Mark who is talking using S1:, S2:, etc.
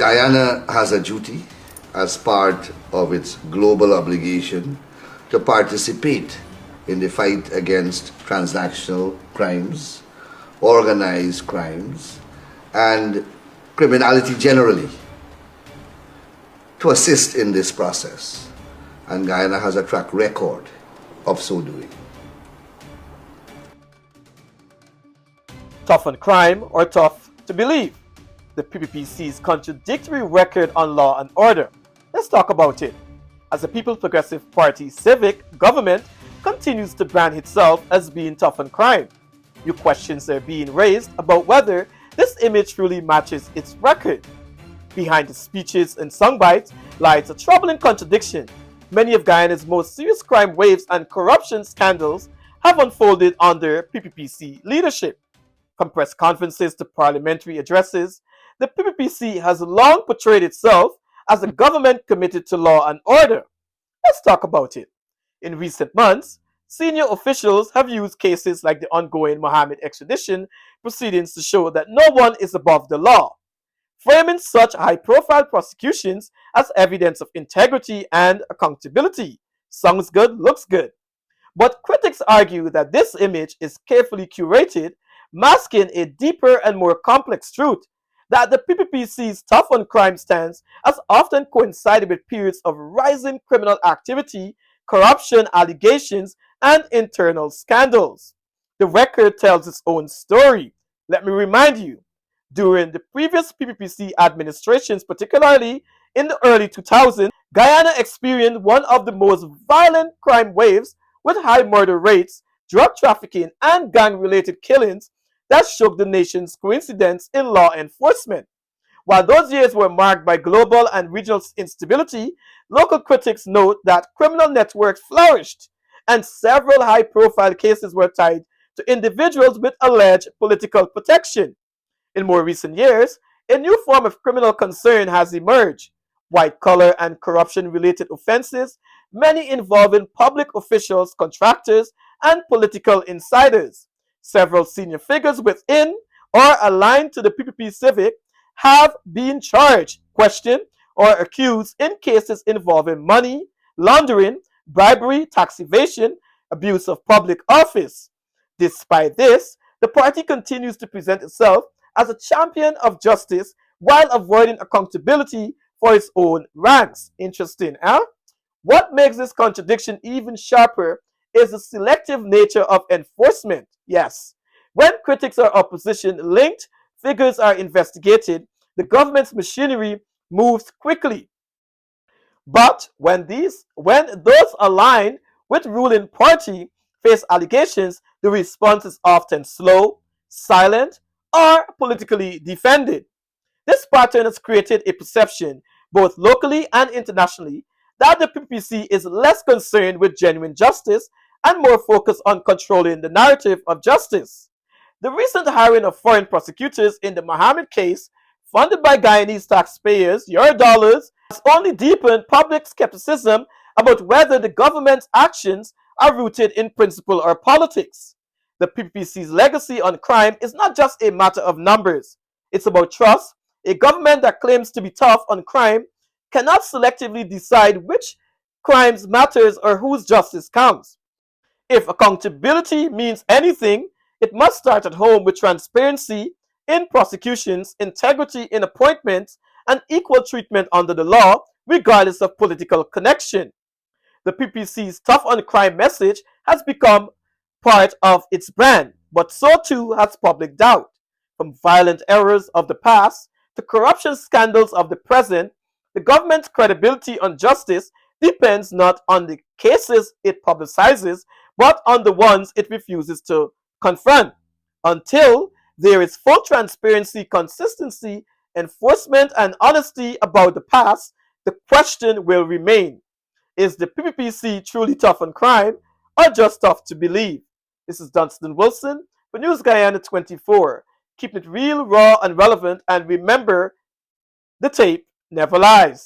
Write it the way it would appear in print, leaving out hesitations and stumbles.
S1: Guyana has a duty as part of its global obligation to participate in the fight against transnational crimes, organized crimes, and criminality generally, to assist in this process. And Guyana has a track record of so doing.
S2: Tough on crime or tough to believe? The PPPC's contradictory record on law and order. Let's talk about it. As the People's Progressive Party civic government continues to brand itself as being tough on crime, new questions are being raised about whether this image truly matches its record. Behind the speeches and soundbites lies a troubling contradiction. Many of Guyana's most serious crime waves and corruption scandals have unfolded under PPPC leadership. From press conferences to parliamentary addresses, the PPPC has long portrayed itself as a government committed to law and order. Let's talk about it. In recent months, senior officials have used cases like the ongoing Mohammed extradition proceedings to show that no one is above the law, framing such high-profile prosecutions as evidence of integrity and accountability. Sounds good, looks good. But critics argue that this image is carefully curated, masking a deeper and more complex truth, that the PPPC's tough on crime stance has often coincided with periods of rising criminal activity, corruption allegations, and internal scandals. The record tells its own story. Let me remind you, during the previous PPPC administrations, particularly in the early 2000s, Guyana experienced one of the most violent crime waves with high murder rates, drug trafficking, and gang-related killings that shook the nation's coincidence in law enforcement. While those years were marked by global and regional instability, local critics note that criminal networks flourished, and several high-profile cases were tied to individuals with alleged political protection. In more recent years, a new form of criminal concern has emerged: white-collar and corruption-related offenses, many involving public officials, contractors, and political insiders. Several senior figures within or aligned to the PPP Civic have been charged, questioned, or accused in cases involving money laundering, bribery, tax evasion, abuse of public office. Despite this, the party continues to present itself as a champion of justice while avoiding accountability for its own ranks. Interesting, huh? What makes this contradiction even sharper is the selective nature of enforcement. Yes, when critics or opposition linked figures are investigated, the government's machinery moves quickly. But when those aligned with ruling party face allegations, the response is often slow, silent, or politically defended. This pattern has created a perception, both locally and internationally, that the PPC is less concerned with genuine justice and more focused on controlling the narrative of justice. The recent hiring of foreign prosecutors in the Mohammed case, funded by Guyanese taxpayers, your dollars, has only deepened public skepticism about whether the government's actions are rooted in principle or politics. The PPC's legacy on crime is not just a matter of numbers. It's about trust. A government that claims to be tough on crime cannot selectively decide which crimes matters or whose justice counts. If accountability means anything, it must start at home with transparency in prosecutions, integrity in appointments, and equal treatment under the law, regardless of political connection. The PPC's tough on crime message has become part of its brand, but so too has public doubt. From violent errors of the past to corruption scandals of the present, the government's credibility on justice depends not on the cases it publicizes, but on the ones it refuses to confront. Until there is full transparency, consistency, enforcement, and honesty about the past, the question will remain: is the PPPC truly tough on crime, or just tough to believe? This is Dunstan Wilson for News Guyana 24. Keep it real, raw, and relevant, and remember, the tape never lies.